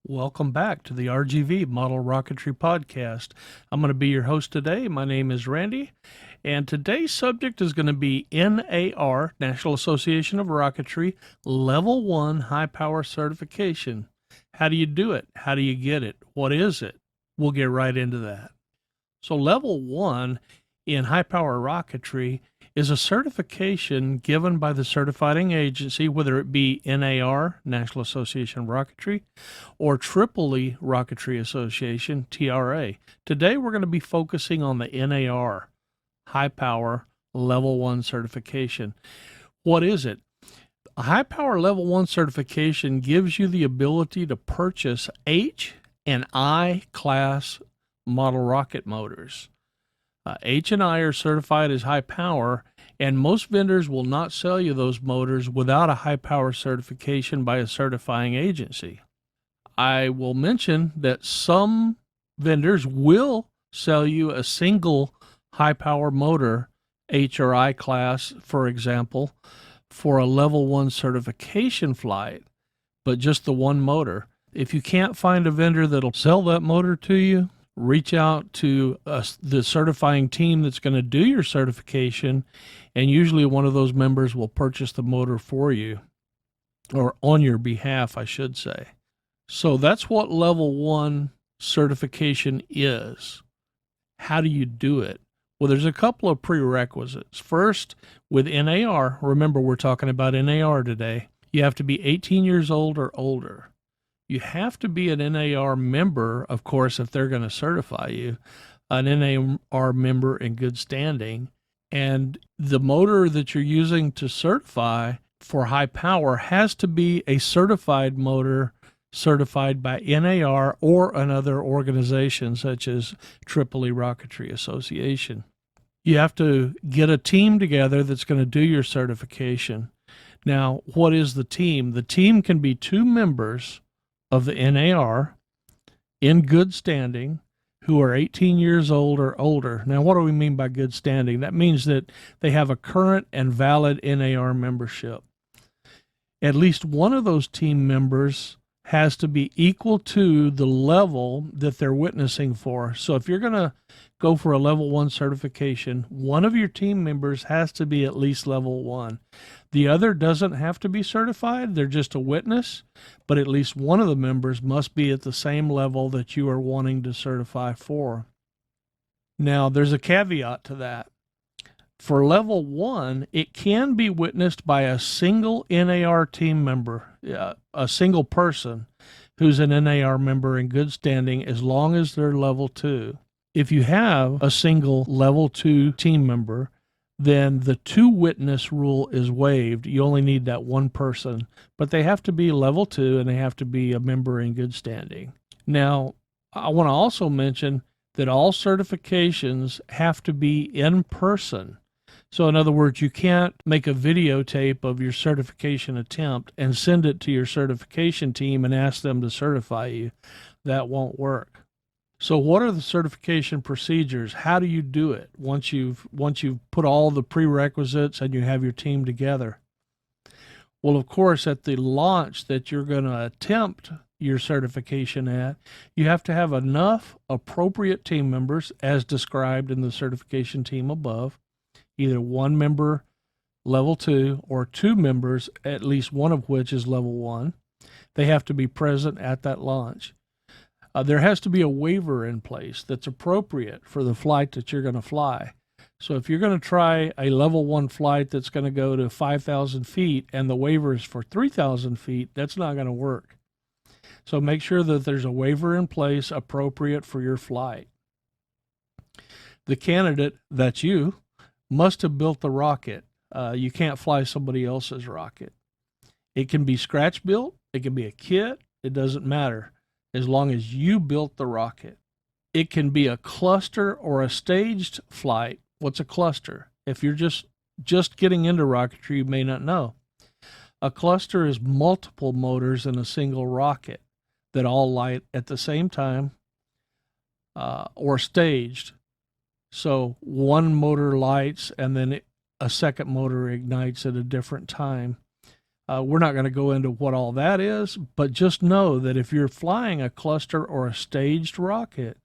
Welcome back to the RGV Model Rocketry Podcast. I'm going to be your host today. My name is Randy, and today's subject is going to be NAR, National Association of Rocketry, Level 1 High Power Certification. How do you do it? How do you get it? What is it? We'll get right into that. So, Level 1 in high power rocketry is a certification given by the certifying agency, whether it be NAR, National Association of Rocketry, or Tripoli Rocketry Association, TRA. Today we're going to be focusing on the NAR, High Power Level 1 certification. What is it? A High Power Level 1 certification gives you the ability to purchase H and I class model rocket motors. H and I are certified as high power, and most vendors will not sell you those motors without a high power certification by a certifying agency. I will mention that some vendors will sell you a single high power motor, H or I class, for example, for a level 1 certification flight, but just the one motor. If you can't find a vendor that'll sell that motor to you, reach out to the certifying team that's going to do your certification, and usually one of those members will purchase the motor for you, or on your behalf, I should say. So that's what level 1 certification is. How do you do it? Well, there's a couple of prerequisites. First, with NAR, remember we're talking about NAR today, you have to be 18 years old or older. You have to be an NAR member, of course, if they're going to certify you, an NAR member in good standing. And the motor that you're using to certify for high power has to be a certified motor certified by NAR or another organization such as Tripoli Rocketry Association. You have to get a team together that's going to do your certification. Now, what is the team? The team can be 2 members of the NAR in good standing who are 18 years old or older. Now, what do we mean by good standing? That means that they have a current and valid NAR membership. At least one of those team members has to be equal to the level that they're witnessing for. So if you're going to go for a level 1 certification, one of your team members has to be at least level 1. The other doesn't have to be certified. They're just a witness, but at least one of the members must be at the same level that you are wanting to certify for. Now, there's a caveat to that. For level 1, it can be witnessed by a single NAR team member, a single person who's an NAR member in good standing as long as they're level 2. If you have a single level 2 team member, then the 2 witness rule is waived. You only need that one person, but they have to be level 2 and they have to be a member in good standing. Now, I want to also mention that all certifications have to be in person. So in other words, you can't make a videotape of your certification attempt and send it to your certification team and ask them to certify you. That won't work. So what are the certification procedures? How do you do it once you've put all the prerequisites and you have your team together? Well, of course, at the launch that you're going to attempt your certification at, you have to have enough appropriate team members as described in the certification team above, either one member level 2 or 2 members, at least one of which is level 1. They have to be present at that launch. There has to be a waiver in place that's appropriate for the flight that you're going to fly. So if you're going to try a level 1 flight that's going to go to 5,000 feet and the waiver is for 3,000 feet, that's not going to work. So make sure that there's a waiver in place appropriate for your flight. The candidate, that's you, must have built the rocket. You can't fly somebody else's rocket. It can be scratch built, it can be a kit, it doesn't matter, as long as you built the rocket. It can be a cluster or a staged flight. What's a cluster? If you're just getting into rocketry, you may not know. A cluster is multiple motors in a single rocket that all light at the same time, or staged. So one motor lights and then a second motor ignites at a different time. We're not going to go into what all that is, but just know that if you're flying a cluster or a staged rocket,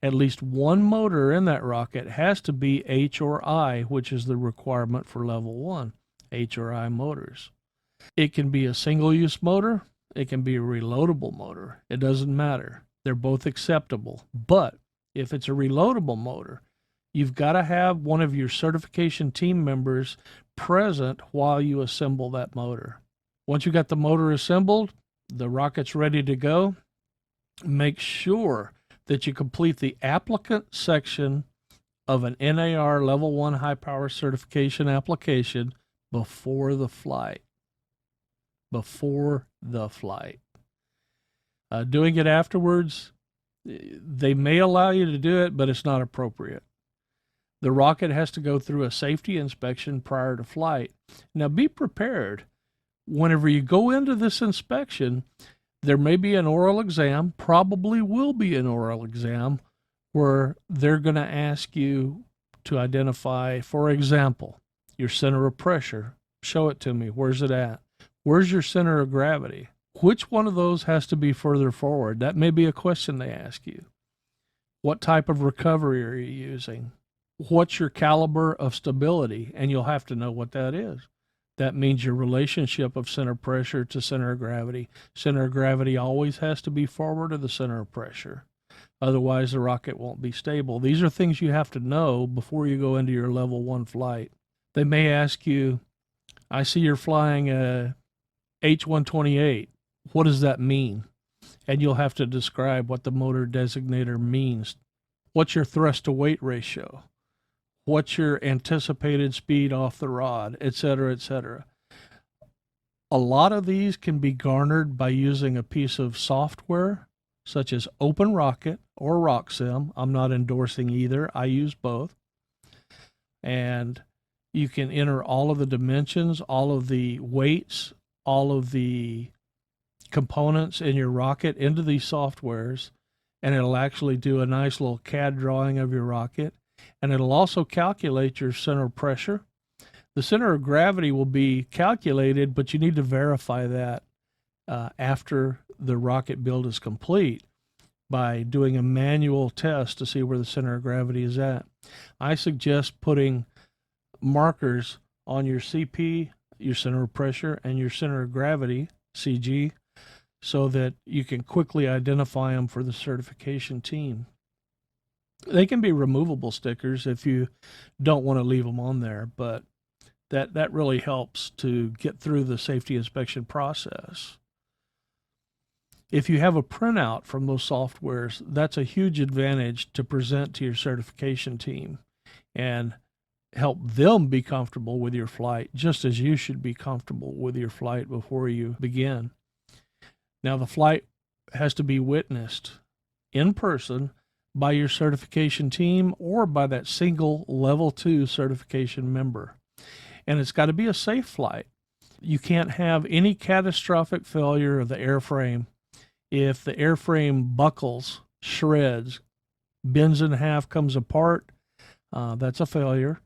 at least one motor in that rocket has to be H or I, which is the requirement for level 1, H or I motors. It can be a single-use motor. It can be a reloadable motor. It doesn't matter. They're both acceptable. But if it's a reloadable motor, you've got to have one of your certification team members present while you assemble that motor. Once you got the motor assembled, the rocket's ready to go. Make sure that you complete the applicant section of an NAR Level 1 high power certification application before the flight. Doing it afterwards, they may allow you to do it, but it's not appropriate. The rocket has to go through a safety inspection prior to flight. Now be prepared. Whenever you go into this inspection, there may be an oral exam, probably will be an oral exam, where they're going to ask you to identify, for example, your center of pressure. Show it to me. Where's it at? Where's your center of gravity? Which one of those has to be further forward? That may be a question they ask you. What type of recovery are you using? What's your caliber of stability? And you'll have to know what that is. That means your relationship of center pressure to center of gravity. Center of gravity always has to be forward of the center of pressure. Otherwise, the rocket won't be stable. These are things you have to know before you go into your level 1 flight. They may ask you, I see you're flying a H-128. What does that mean? And you'll have to describe what the motor designator means. What's your thrust to weight ratio? What's your anticipated speed off the rod, etc., etc. A lot of these can be garnered by using a piece of software such as OpenRocket or RockSim. I'm not endorsing either. I use both. And you can enter all of the dimensions, all of the weights, all of the components in your rocket into these softwares, and it'll actually do a nice little CAD drawing of your rocket. And it'll also calculate your center of pressure. The center of gravity will be calculated, but you need to verify that after the rocket build is complete by doing a manual test to see where the center of gravity is at. I suggest putting markers on your CP, your center of pressure, and your center of gravity, CG, so that you can quickly identify them for the certification team. They can be removable stickers if you don't want to leave them on there, but that really helps to get through the safety inspection process. If you have a printout from those softwares, that's a huge advantage to present to your certification team and help them be comfortable with your flight, just as you should be comfortable with your flight before you begin. Now, the flight has to be witnessed in person by your certification team or by that single level 2 certification member. And it's got to be a safe flight. You can't have any catastrophic failure of the airframe. If the airframe buckles, shreds, bends in half, comes apart, that's a failure.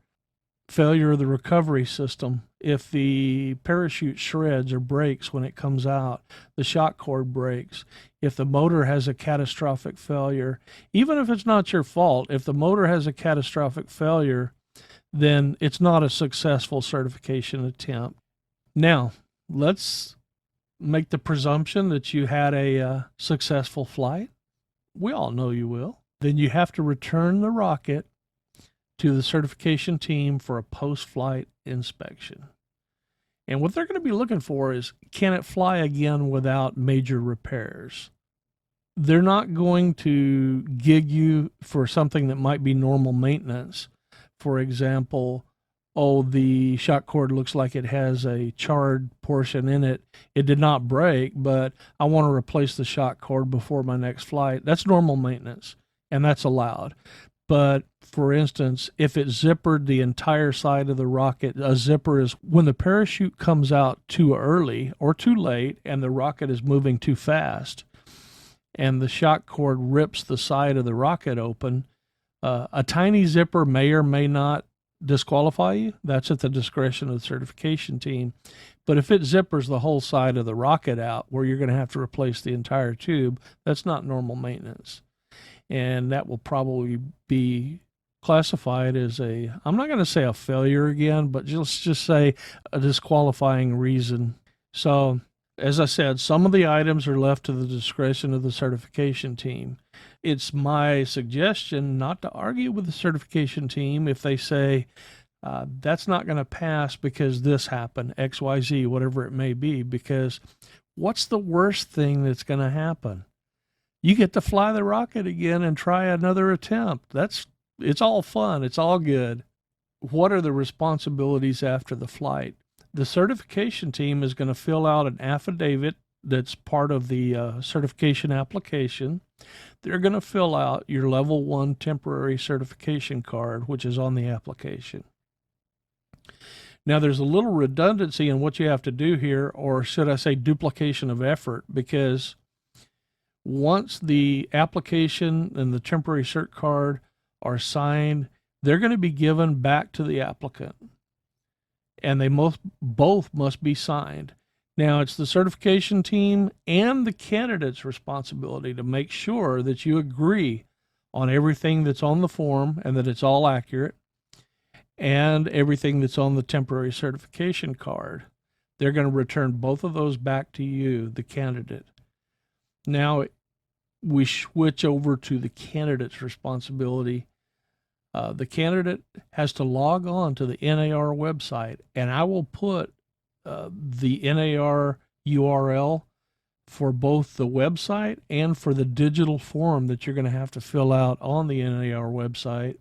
Failure of the recovery system. If the parachute shreds or breaks when it comes out, the shock cord breaks. If the motor has a catastrophic failure, even if it's not your fault, if the motor has a catastrophic failure, then it's not a successful certification attempt. Now, let's make the presumption that you had a successful flight. We all know you will. Then you have to return the rocket to the certification team for a post-flight inspection. And what they're going to be looking for is, can it fly again without major repairs? They're not going to gig you for something that might be normal maintenance. For example, the shock cord looks like it has a charred portion in it. It did not break, but I want to replace the shock cord before my next flight. That's normal maintenance, and that's allowed. But for instance, if it zippered the entire side of the rocket, a zipper is when the parachute comes out too early or too late and the rocket is moving too fast and the shock cord rips the side of the rocket open. A tiny zipper may or may not disqualify you, that's at the discretion of the certification team. But if it zippers the whole side of the rocket out where you're going to have to replace the entire tube, that's not normal maintenance. And that will probably be classified as I'm not going to say a failure again, but let's just say a disqualifying reason. So, as I said, some of the items are left to the discretion of the certification team. It's my suggestion not to argue with the certification team if they say, that's not going to pass because this happened, XYZ, whatever it may be, because what's the worst thing that's going to happen? You get to fly the rocket again and try another attempt. It's all fun. It's all good. What are the responsibilities after the flight? The certification team is going to fill out an affidavit that's part of the certification application. They're going to fill out your level 1 temporary certification card, which is on the application. Now, there's a little redundancy in what you have to do here, or should I say duplication of effort, because once the application and the temporary cert card are signed, they're going to be given back to the applicant. And they both must be signed. Now, it's the certification team and the candidate's responsibility to make sure that you agree on everything that's on the form and that it's all accurate, and everything that's on the temporary certification card. They're going to return both of those back to you, the candidate. Now, we switch over to the candidate's responsibility. The candidate has to log on to the NAR website, and I will put the NAR URL for both the website and for the digital form that you're going to have to fill out on the NAR website.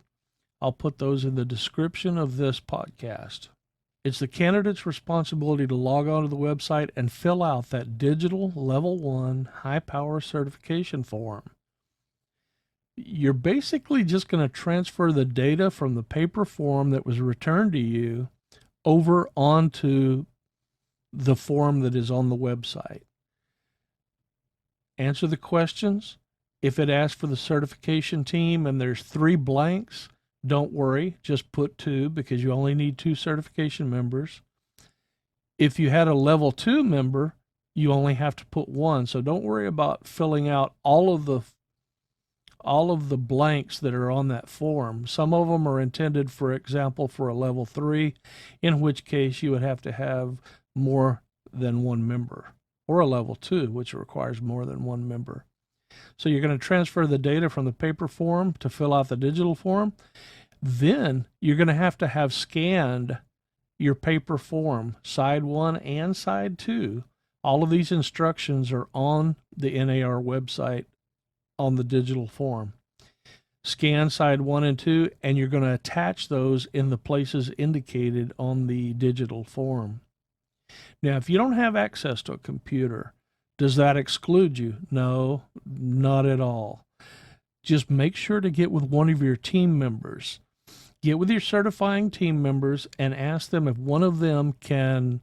I'll put those in the description of this podcast. It's the candidate's responsibility to log on to the website and fill out that digital level 1 high power certification form. You're basically just going to transfer the data from the paper form that was returned to you over onto the form that is on the website. Answer the questions. If it asks for the certification team and there's 3 blanks, don't worry, just put 2 because you only need 2 certification members. If you had a level 2 member, you only have to put 1. So don't worry about filling out all of the blanks that are on that form. Some of them are intended, for example, for a level 3, in which case you would have to have more than 1 member, or a level 2, which requires more than 1 member. So you're going to transfer the data from the paper form to fill out the digital form. Then you're going to have scanned your paper form, side 1 and side 2. All of these instructions are on the NAR website on the digital form. Scan side 1 and 2, and you're going to attach those in the places indicated on the digital form. Now, if you don't have access to a computer, does that exclude you? No, not at all. Just make sure to get with one of your team members. Get with your certifying team members and ask them if one of them can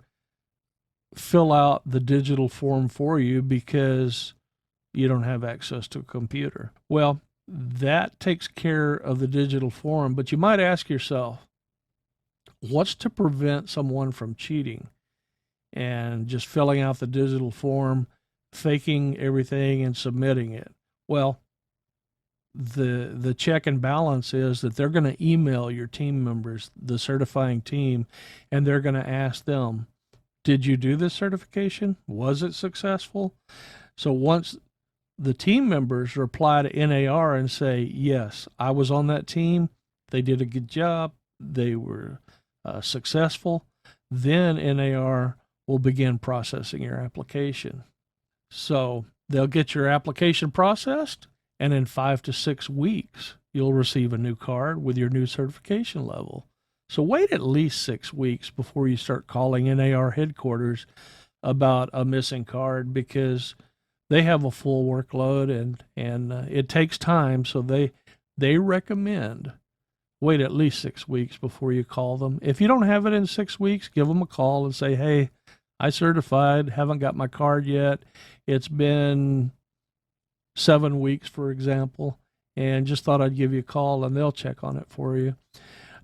fill out the digital form for you because you don't have access to a computer. Well, that takes care of the digital form, but you might ask yourself, what's to prevent someone from cheating and just filling out the digital form, faking everything and submitting it? Well, the check and balance is that they're going to email your team members, the certifying team, and they're going to ask them, did you do this certification? Was it successful? So once the team members reply to NAR and say, yes, I was on that team, they did a good job, they were successful, then NAR will begin processing your application. So they'll get your application processed, and in 5 to 6 weeks, you'll receive a new card with your new certification level. So wait at least 6 weeks before you start calling NAR headquarters about a missing card, because they have a full workload and it takes time. So they recommend wait at least 6 weeks before you call them. If you don't have it in 6 weeks, give them a call and say, hey, I certified, haven't got my card yet. It's been 7 weeks, for example, and just thought I'd give you a call, and they'll check on it for you.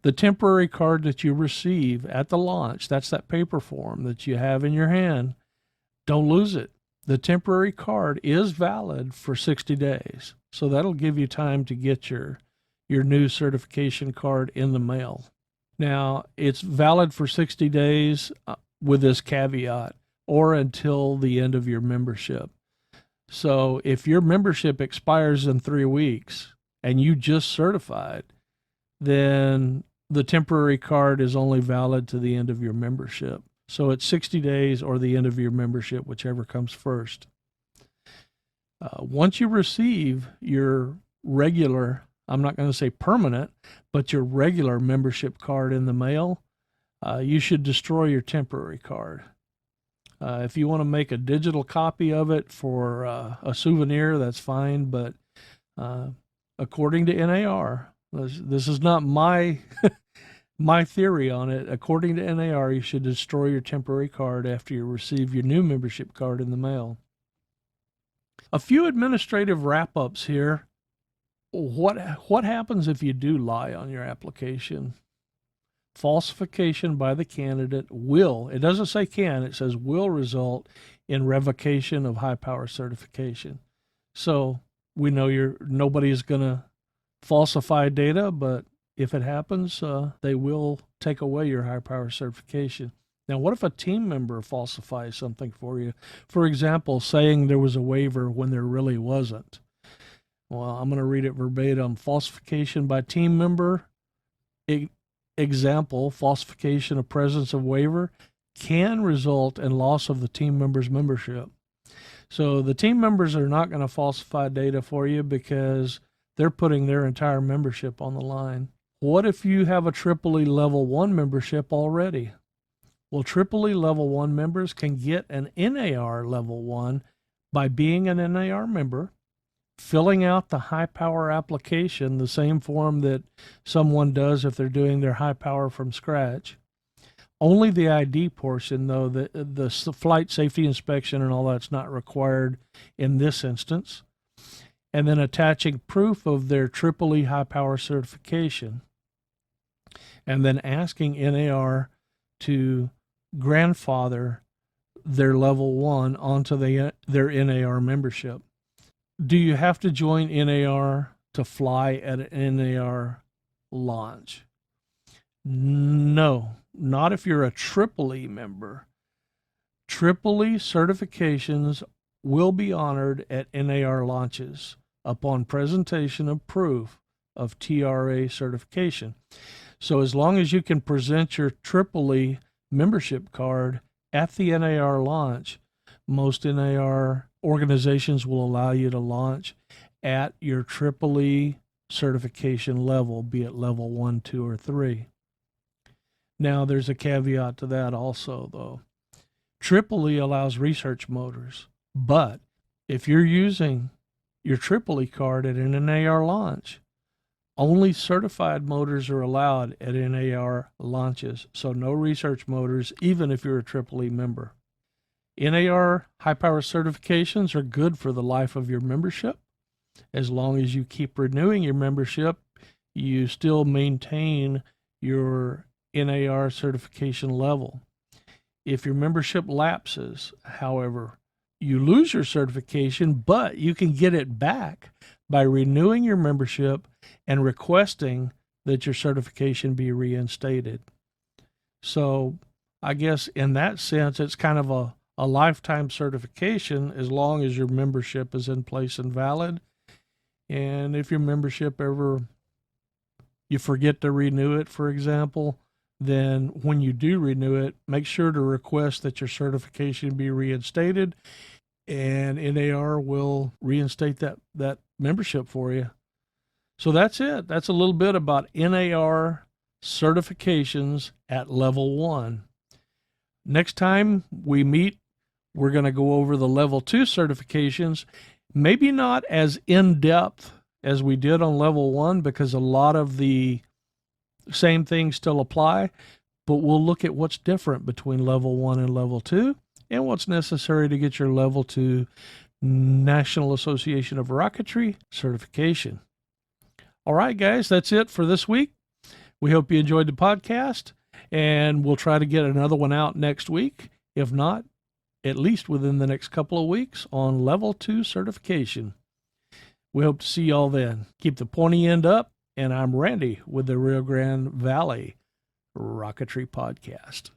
The temporary card that you receive at the launch, that's that paper form that you have in your hand, don't lose it. The temporary card is valid for 60 days. So that'll give you time to get your new certification card in the mail. Now, it's valid for 60 days with this caveat, or until the end of your membership. So if your membership expires in 3 weeks and you just certified, then the temporary card is only valid to the end of your membership. So it's 60 days or the end of your membership, whichever comes first. Once you receive your regular, I'm not going to say permanent, but your regular membership card in the mail, you should destroy your temporary card. If you want to make a digital copy of it for a souvenir, that's fine. But according to NAR, this is not my my theory on it. According to NAR, you should destroy your temporary card after you receive your new membership card in the mail. A few administrative wrap-ups here. What happens if you do lie on your application? Falsification by the candidate will, it doesn't say can, it says will result in revocation of high power certification. So we know nobody's going to falsify data, but if it happens, they will take away your high power certification. Now, what if a team member falsifies something for you? For example, saying there was a waiver when there really wasn't. Well, I'm going to read it verbatim. Falsification by team member. Example, falsification of presence of waiver can result in loss of the team member's membership. So the team members are not going to falsify data for you because they're putting their entire membership on the line. What if you have a EEE Level 1 membership already? Well, EEE Level 1 members can get an NAR Level 1 by being an NAR member, filling out the high power application, the same form that someone does if they're doing their high power from scratch. Only the ID portion, though, the flight safety inspection and all that's not required in this instance. And then attaching proof of their EEE high power certification. And then asking NAR to grandfather their Level 1 onto their NAR membership. Do you have to join NAR to fly at an NAR launch? No, not if you're a EEE member. EEE certifications will be honored at NAR launches upon presentation of proof of TRA certification. So as long as you can present your EEE membership card at the NAR launch, most NAR organizations will allow you to launch at your EEE certification level, be it level 1, 2, or 3. Now, there's a caveat to that also, though. EEE allows research motors, but if you're using your EEE card at an NAR launch, only certified motors are allowed at NAR launches, so no research motors, even if you're a EEE member. NAR high power certifications are good for the life of your membership. As long as you keep renewing your membership, you still maintain your NAR certification level. If your membership lapses, however, you lose your certification, but you can get it back by renewing your membership and requesting that your certification be reinstated. So I guess in that sense, it's kind of a lifetime certification as long as your membership is in place and valid. And if your membership ever, you forget to renew it, for example, then when you do renew it, make sure to request that your certification be reinstated, and NAR will reinstate that membership for you. So that's it. That's a little bit about NAR certifications at level 1. Next time we meet, we're going to go over the level 2 certifications, maybe not as in-depth as we did on level 1 because a lot of the same things still apply, but we'll look at what's different between level 1 and level 2 and what's necessary to get your level 2 National Association of Rocketry certification. All right, guys, that's it for this week. We hope you enjoyed the podcast, and we'll try to get another one out next week. If not, at least within the next couple of weeks on Level 2 certification. We hope to see y'all then. Keep the pointy end up, and I'm Randy with the Rio Grande Valley Rocketry Podcast.